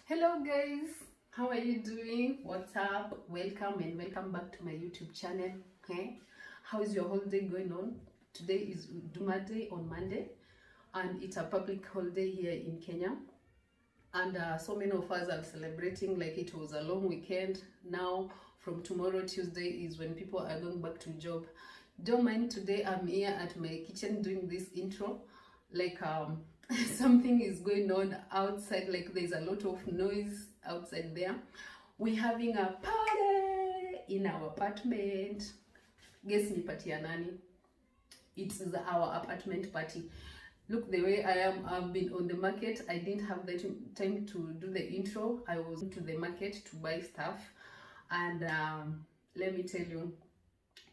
Hello guys, how are you doing? What's up? Welcome and welcome back to my YouTube channel. Okay, how is your holiday going on? Today is Huduma Day on Monday, and it's a public holiday here in Kenya. And so many of us are celebrating like it was a long weekend. Now, from tomorrow, Tuesday, is when people are going back to job. Don't mind, today I'm here at my kitchen doing this intro. Like something is going on outside, like there's a lot of noise outside there. We're having a party in our apartment. Guess ni party ya nani? It's our apartment party. Look the way I am. I've been on the market. I didn't have the time to do the intro. I was to the market to buy stuff, and let me tell you,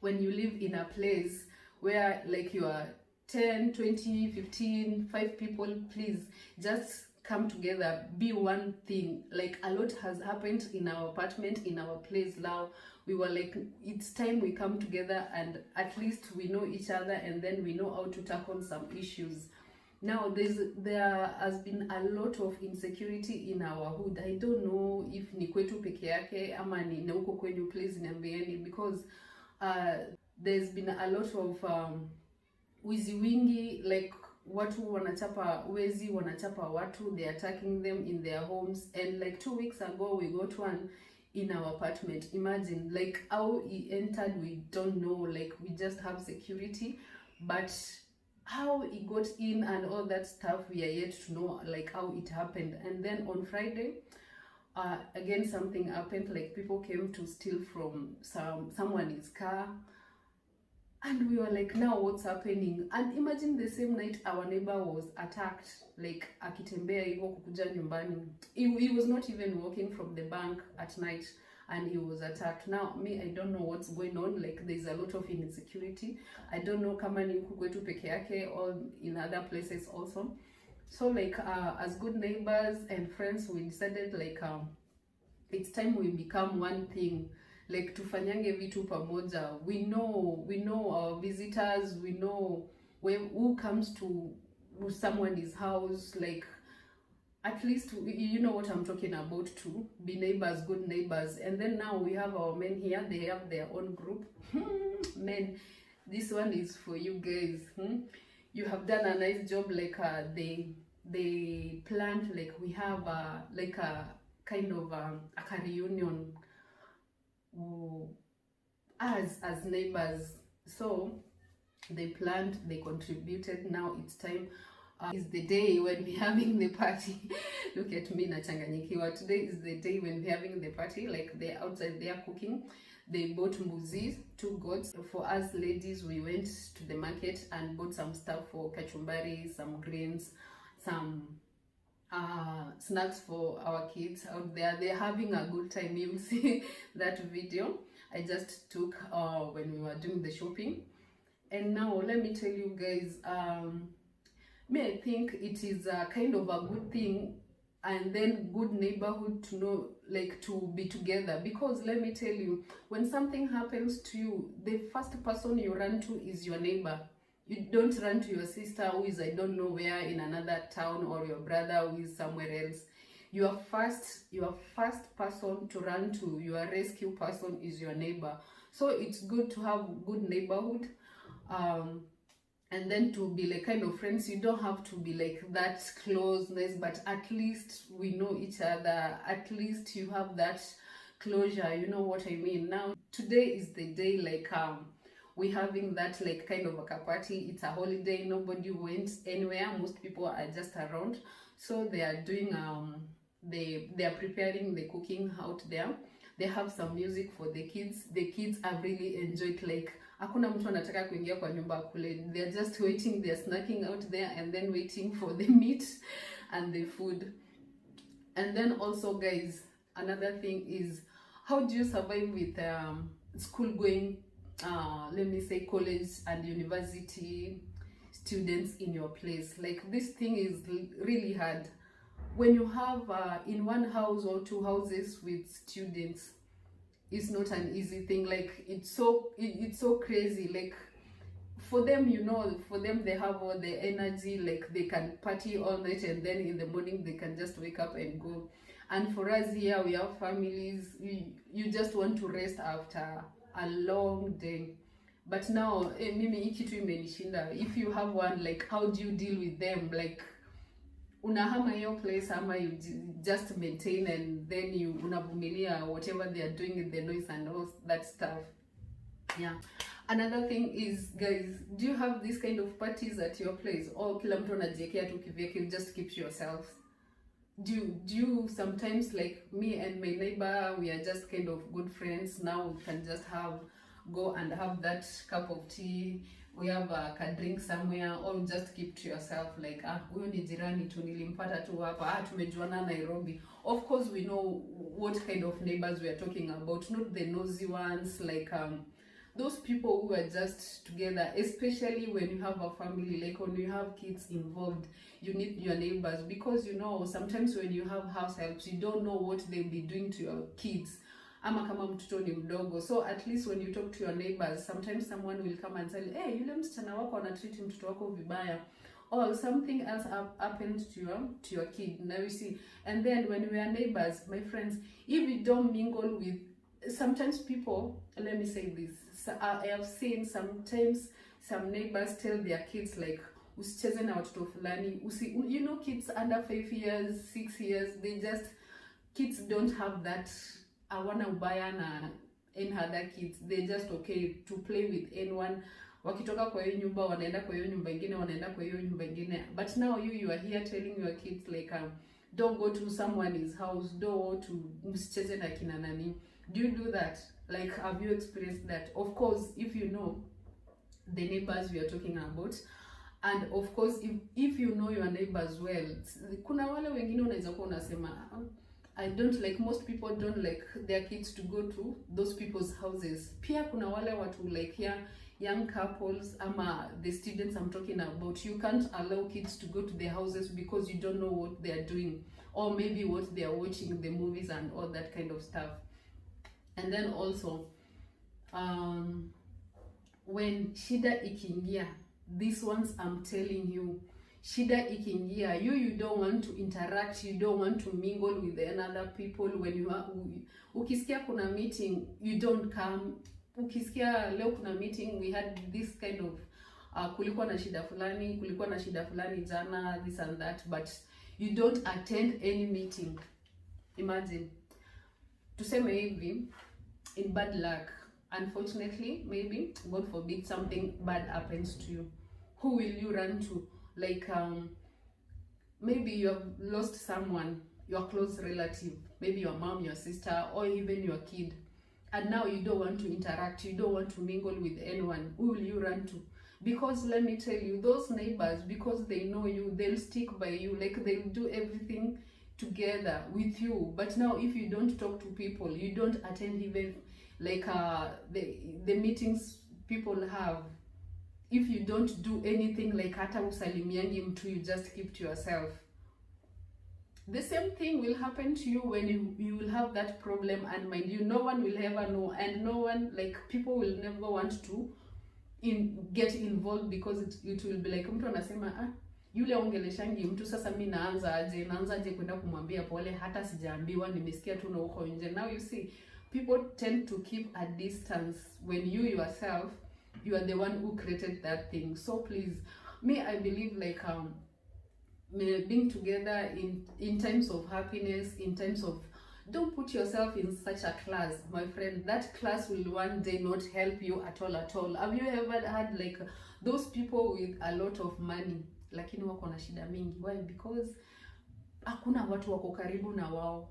when you live in a place where like you are 10, 20, 15, 5 people, please just come together, be one thing. Like a lot has happened in our apartment, in our place now. We were like, it's time we come together and at least we know each other, and then we know how to tackle some issues. Now there has been a lot of insecurity in our hood. I don't know if ni kwetu peke yake ama ni na huko kwenyu, please niambieni, because there's been a lot of wizi wingi, like watu wanachapa wezi, wanachapa watu, they attacking them in their homes. And like 2 weeks ago we got one in our apartment. Imagine like how he entered, we don't know, like we just have security, but how he got in and all that stuff, we are yet to know like how it happened. And then on Friday again something happened, like people came to steal from someone's car. And we were like, now what's happening? And imagine the same night our neighbor was attacked, like akitembea hivyo kukuja nyumbani. He was not even walking from the bank at night and he was attacked. Now me, I don't know what's going on. Like there's a lot of insecurity. I don't know kama ni huku kwetu peke yake or in other places also. So like as good neighbors and friends, we decided like it's time we become one thing. Like tufanyange vitu pamoja. We know our visitors, we know who comes to someone's house. Like at least you know what I'm talking about, to be neighbors, good neighbors. And then now we have our men here, they have their own group. Men, this one is for you guys. You have done a nice job. Like they planned, like we have like a kind of a reunion as neighbors. So they planned, they contributed. Now it's time, is the day when we're having the party. Look at me nachanganyikiwa. Today is the day when we're having the party. Like they're outside, they're cooking. They bought mbuzi, 2 goats. For us ladies, we went to the market and bought some stuff for kachumbari, some greens, some snacks for our kids out there. They're having a good time. You'll see that video I just took when we were doing the shopping. And now let me tell you guys, I think it is a kind of a good thing, and then good neighborhood to know, like to be together. Because let me tell you, when something happens to you, the first person you run to is your neighbor. You don't run to your sister who is I don't know where in another town, or your brother who is somewhere else. Your first person to run to, your rescue person, is your neighbor. So it's good to have good neighborhood, and then to be like kind of friends. You don't have to be like that closeness, but at least we know each other. At least you have that closure, you know what I mean. Now today is the day, like we're having that like kind of a party. It's a holiday, nobody went anywhere, most people are just around. So they are doing they are preparing the cooking out there. They have some music for the kids. The kids have really enjoyed. Like hakuna mtu anataka kuingia kwa nyumba kule. They're just waiting, they're snacking out there and then waiting for the meat and the food. And then also guys, another thing is, how do you survive with school going, let me say college and university students in your place? Like this thing is really hard when you have in one house or 2 houses with students. It's not an easy thing. Like it's so crazy. Like for them, you know, for them they have all the energy, like they can party all night and then in the morning they can just wake up and go. And for us here, we have families, you just want to rest after a long day. But now mimi hii kitu imenishinda. If you have one, like how do you deal with them? Like unahama hiyo place ama you just maintain and then you unavumilia whatever they are doing, the noise and all that stuff. Yeah. Another thing is, guys, do you have this kind of parties at your place? Or kila mtu anajiekea tu kivyake, you just keep to yourselves? Do you sometimes, like me and my neighbor, we are just kind of good friends, now we can just go and have that cup of tea, we have a drink somewhere, or just keep to yourself, like huyo ni jirani tu nilimpata tu hapa, tumejuana Nairobi. Of course we know what kind of neighbors we are talking about, not the nosy ones, like those people who are just together, especially when you have a family, like when you have kids involved, you need your neighbors, because you know sometimes when you have house helps, you don't know what they'll be doing to your kids ama kama mtoto ni mdogo. So at least when you talk to your neighbors, sometimes someone will come and tell you, hey, yule msichana wako anatreat mtoto wako vibaya, or something else happened to your kid. Now you see, and then when we are neighbors, my friends, if you don't mingle with, sometimes people, let me say this, I have seen sometimes some neighbors tell their kids like, usicheze na watoto fulani, you know, kids under 5 years, 6 years, they just, kids don't have that awana ubaya na any other kids, they just okay to play with anyone. Wakitoka kwa hiyo nyumba wanaenda kwa hiyo nyumba ingine, wanaenda kwa hiyo nyumba ingine. But now you are here telling your kids like don't go to someone's house, don't go to msicheze na kina nani. Do you do that? Like, have you experienced that? Of course, if you know the neighbors we are talking about, and of course if you know your neighbors well, kuna wale wengine unaweza kuwa unasema I don't like, most people don't like their kids to go to those people's houses. Pia kuna wale watu like young couples ama the students I'm talking about, you can't allow kids to go to their houses because you don't know what they are doing, or maybe what they are watching, the movies and all that kind of stuff. And then also when shida ikiingia, these ones I'm telling you, shida ikiingia, you don't want to interact, you don't want to mingle with another people. When you are, ukisikia kuna meeting, you don't come. Ukisikia leo kuna meeting, we had this kind of kulikuwa na shida fulani jana, this and that, but you don't attend any meeting. Imagine, tuseme hivi, in bad luck, unfortunately, maybe, God forbid, something bad happens to you, who will you run to? Like maybe you have lost someone, your close relative, maybe your mom, your sister, or even your kid, and now you don't want to interact, you don't want to mingle with anyone. Who will you run to? Because let me tell you, those neighbors, because they know you, they'll stick by you, like they'll do everything together with you. But now if you don't talk to people, you don't attend even like the meetings people have, if you don't do anything, like hata usalimiangi mtu, you just keep to yourself, the same thing will happen to you when you will have that problem. And mind you, no one will ever know, and no one, like people will never want to get involved, because it will be like mtu anasema yule ongeleshangi mtu, sasa mimi naanza aje kwenda kumwambia pole, hata sijaambiwa, nimesikia tu na uko nje. Now you see, people tend to keep a distance when you yourself, you are the one who created that thing. So please, me, I believe like being together in times of happiness, in times of, don't put yourself in such a class, my friend. That class will one day not help you at all. Have you ever had like those people with a lot of money lakini wako na shida mingi? Why? Because hakuna watu wako karibu na wao,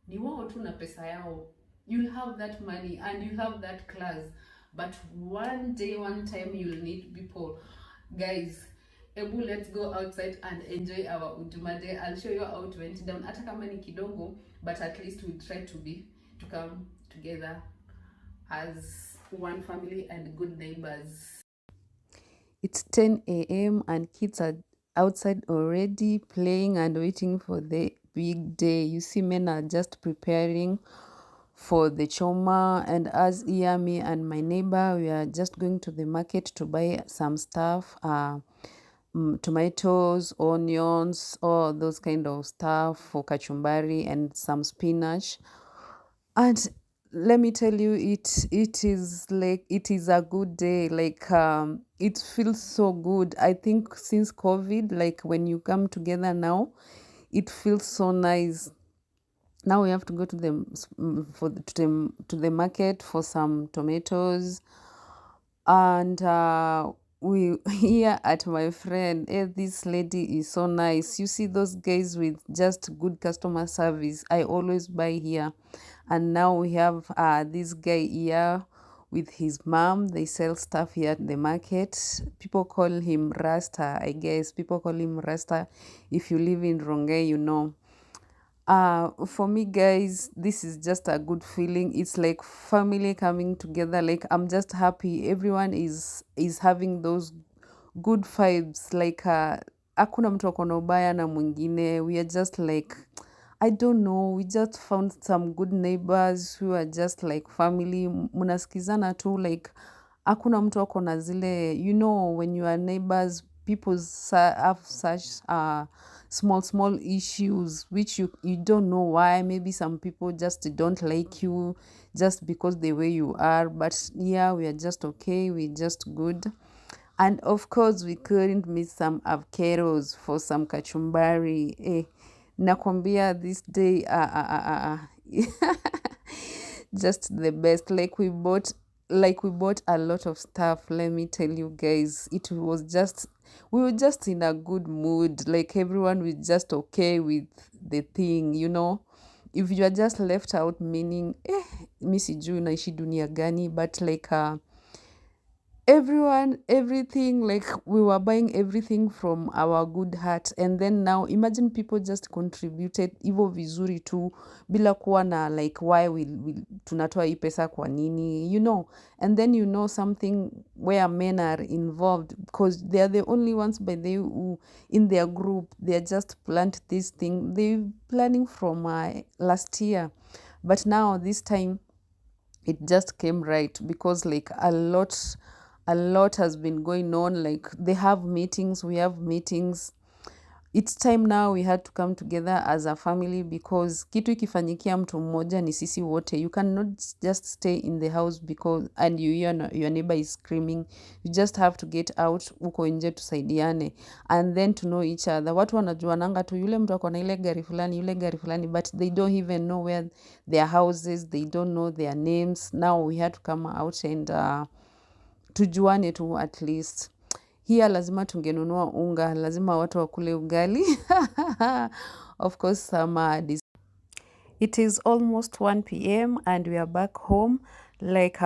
ni wao tu na pesa yao. You'll have that money and you have that class, but one day, one time, you'll need people. Guys, Ebu, let's go outside and enjoy our Huduma day. I'll show you how it went down. Hata kama ni kidogo, but at least we'll try to come together as one family and good neighbors. It's 10 a.m. and kids are outside already playing and waiting for the big day. You see, men are just preparing for the choma. And as here, me and my neighbor, we are just going to the market to buy some stuff, tomatoes, onions, all those kind of stuff for kachumbari and some spinach. And let me tell you, it is like, it is a good day. Like, it feels so good. I think since COVID, like when you come together now, it feels so nice. Now we have to go to the market for some tomatoes. And we here at my friend, this lady is so nice. You see those guys with just good customer service, I always buy here. And now we have this guy here with his mom. They sell stuff here at the market. People call him Rasta, I guess. People call him Rasta. If you live in Rongai, you know. For me, guys, this is just a good feeling. It's like family coming together. Like, I'm just happy everyone is having those good vibes. Like, hakuna mtu ako na ubaya na mwingine. We are just like, I don't know, we just found some good neighbors who are just like family. Munasikizana tu, like hakuna mtu ako na zile, you know, when you are neighbors, people have such small issues which you don't know why. Maybe some people just don't like you just because the way you are. But yeah, we are just okay, we're just good. And of course, we couldn't miss some avocados for some kachumbari. Nakwambia, this day, just the best. Like, we bought a lot of stuff. Let me tell you guys, it was just, we were just in a good mood. Like, everyone was just okay with the thing, you know. If you are just left out, meaning mi sijui naishi dunia gani, but like everyone, everything, like we were buying everything from our good heart. And then now imagine people just contributed hivyo vizuri tu bila kuwa na like why tunatoa hii pesa kwa nini, you know. And then, you know, something where men are involved, because they are the only ones by the who in their group, they are just plant this thing they planning from last year. But now this time it just came right, because like a lot has been going on. Like, they have meetings, we have meetings. It's time now we had to come together as a family, because kitu ikifanyikia mtu mmoja ni sisi wote. You cannot just stay in the house because and your neighbor is screaming. You just have to get out, uko nje tusaidiane, and then to know each other. Watu wanajuananga tu, yule mtu ako na ile gari fulani, yule gari fulani, but they don't even know where their houses, they don't know their names. Now we had to come out and tujuane tu at least. Here lazima tungenunua unga, lazima watu wakule ugali. Of course, it is almost 1 p.m. and we are back home. Like,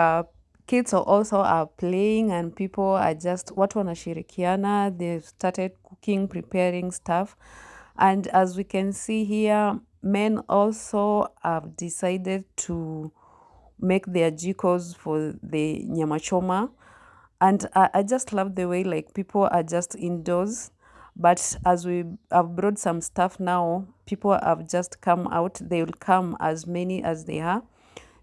kids are playing, and people are just, watu wanashirikiana. They've started cooking, preparing stuff. And as we can see here, men also have decided to make their jikos for the nyama choma. And I just love the way, like, people are just indoors. But as we have brought some stuff now, people have just come out. They will come as many as they are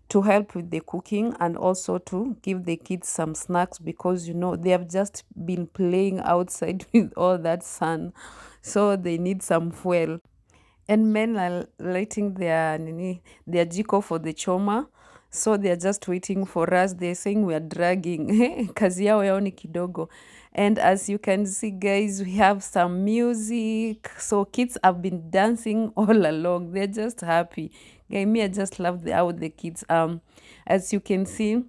to help with the cooking, and also to give the kids some snacks, because, you know, they have just been playing outside with all that sun. So they need some fuel. And men are lighting their jiko for the choma. So they're just waiting for us. They're saying we are dragging. Kazi yao ni kidogo. And as you can see, guys, we have some music. So kids have been dancing all along. They're just happy. Me, I just love how the kids, as you can see,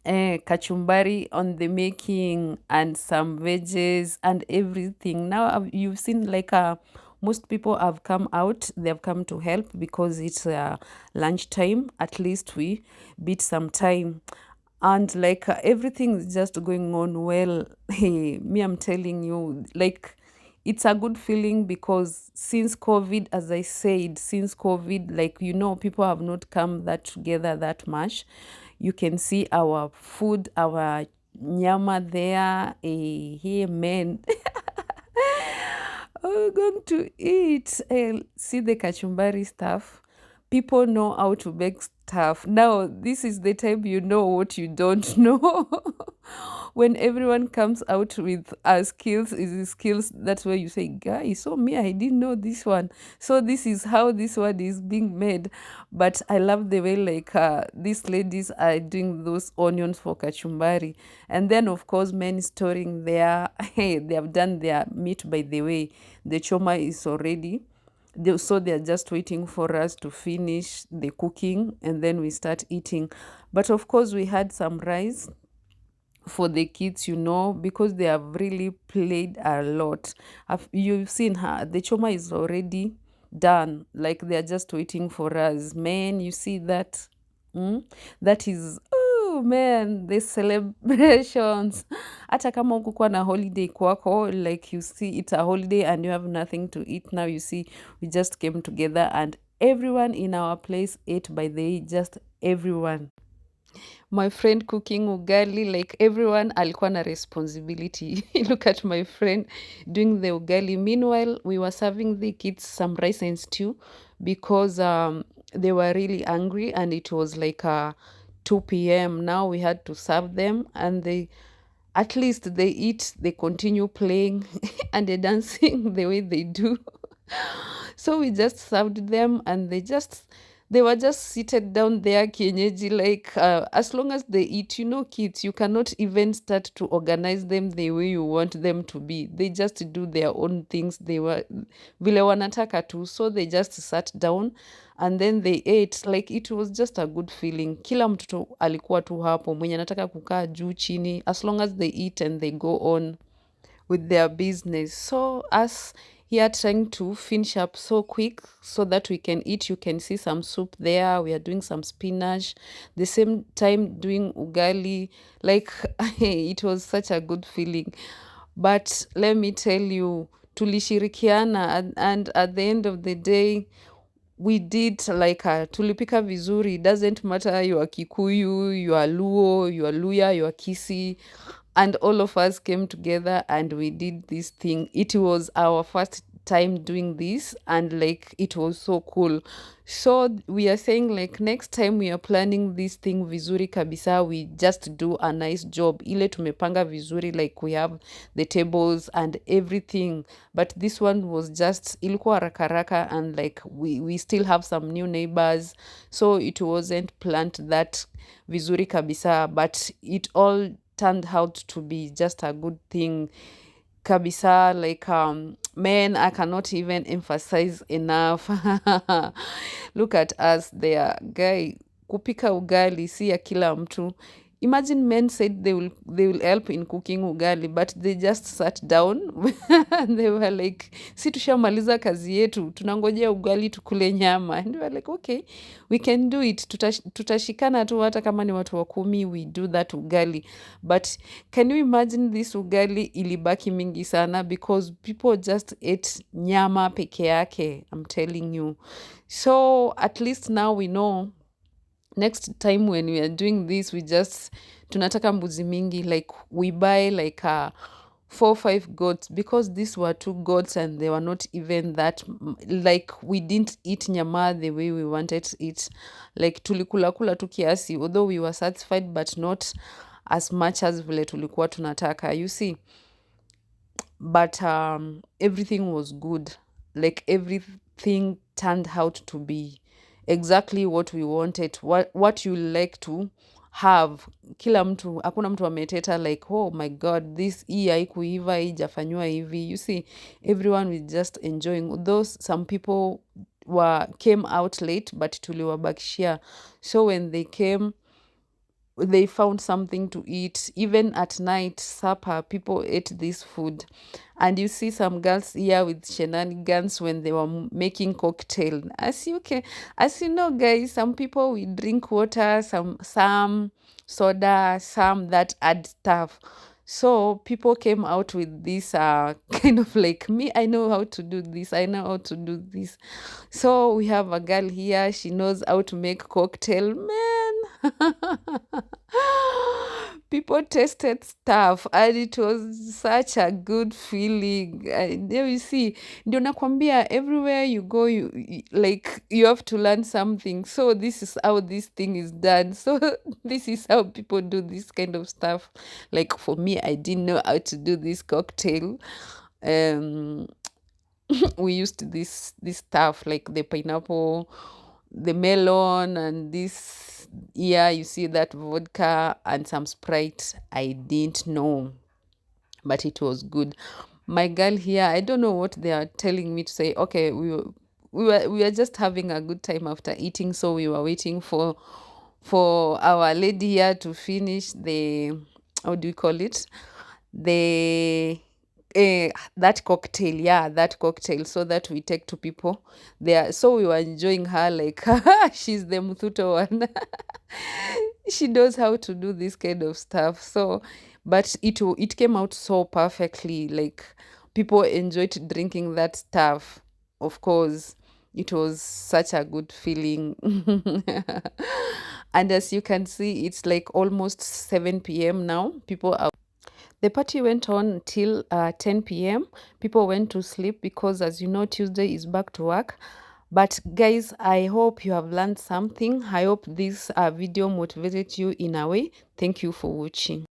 kachumbari on the making, and some veggies and everything. Now you've seen, like, most people have come out. They have come to help because it's lunchtime. At least we beat some time. And like, everything is just going on well. Hey, me, I'm telling you, like, it's a good feeling, because since COVID, as I said, since COVID, like, you know, people have not come that together that much. You can see our food, our nyama there. Hey, man. Oh, we're going to eat. See the kachumbari stuff. People know how to stuff. Now, this is the time you know what you don't know. When everyone comes out with skills, is skills, that's where you say, guys, so me, I didn't know this one. So this is how this one is being made. But I love the way like these ladies are doing those onions for kachumbari. And then, of course, men storing their, hey, they have done their meat, by the way. The choma is already. So they're just waiting for us to finish the cooking and then we start eating. But of course, we had some rice for the kids, because they have really played a lot. You've seen her, the choma is already done, like they're just waiting for us. Man, you see that? That is, oh man, the celebrations. Hata kama hukukuwa na holiday kwako, like you see it's a holiday and you have nothing to eat. Now you see we just came together and everyone in our place ate, by the way, just everyone. My friend cooking ugali, like everyone alikuwa na responsibility. Look at my friend doing the ugali. Meanwhile, we were serving the kids some rice and stew because they were really hungry and it was like 2 p.m. Now we had to serve them and at least they eat, they continue playing and they're dancing the way they do. So we just served them and they were just seated down there kienyeji, like as long as they eat, kids, you cannot even start to organize them the way you want them to be. They just do their own things. They were vile wanataka tu, so they just sat down and then they ate. Like it was just a good feeling. Kila mtoto alikuwa tu hapo mwenye anataka kukaa juu chini, as long as they eat and they go on with their business. So us here trying to finish up so quick so that we can eat. You can see some soup there. We are doing some spinach. The same time doing ugali. Like it was such a good feeling. But let me tell you, tulishirikiana and at the end of the day, we did like tulipika vizuri. It doesn't matter you are Kikuyu, you are Luo, you are Luya, you are Kisi. And all of us came together and we did this thing. It was our first time doing this and like it was so cool. So we are saying like next time we are planning this thing vizuri kabisa, we just do a nice job. Ile tumepanga vizuri, like we have the tables and everything. But this one was just ilikuwa haraka and like we still have some new neighbors. So it wasn't planned that vizuri kabisa, but it all turned out to be just a good thing kabisa. Like man, I cannot even emphasize enough. Look at us there, guy. Kupika ugali si ya kila mtu. Imagine men said they will help in cooking ugali, but they just sat down and they were like, si tushamaliza kazi yetu, tunangojea ugali tukule nyama. And we were like, okay, we can do it. Tutashikana tu hata kama ni watu wa 10, we do that ugali. But can you imagine this ugali ilibaki mingi sana because people just ate nyama peke yake, I'm telling you. So at least now we know next time when we are doing this, we just tunataka mbuzi mingi, like we buy like 4 or 5 goats because these were 2 goats and they were not even that like we didn't eat nyama the way we wanted to eat. Like tulikula tu kiasi, although we were satisfied but not as much as vile tulikuwa tunataka, you see. But everything was good. Like everything turned out to be exactly what we wanted, what you like to have. Kila mtu, hakuna mtu ameteta like, oh my god, this hii haikuiva, hii jafanywa hivi. You see, everyone was just enjoying. Though some people came out late, but tuliwabakishia. So when they came, they found something to eat. Even at night, supper, people ate this food. And you see some girls here with shenanigans when they were making cocktail. As you know, guys, some people will drink water, some soda, some that add stuff. So people came out with this kind of like, me, I know how to do this. I know how to do this. So we have a girl here. She knows how to make cocktail. Man, people tasted stuff and it was such a good feeling. There you see, ndio nakwambia, everywhere you go, like you have to learn something. So this is how this thing is done. So this is how people do this kind of stuff. Like for me, I didn't know how to do this cocktail. We used this stuff like the pineapple, the melon, and this, yeah, you see that vodka and some Sprite. I didn't know, but it was good. My girl here, I don't know what they are telling me to say. Okay, we were just having a good time after eating, so we were waiting for our lady here to finish the, how do you call it, the that cocktail, yeah, that cocktail, so that we take to people there. So we were enjoying her like she's the muthuto one. She knows how to do this kind of stuff. So but it came out so perfectly. Like people enjoyed drinking that stuff. Of course, it was such a good feeling. And as you can see, it's like almost 7 p.m. now. People are, the party went on till 10 p.m. People went to sleep because, as you know, Tuesday is back to work. But guys, I hope you have learned something. I hope this video motivated you in a way. Thank you for watching.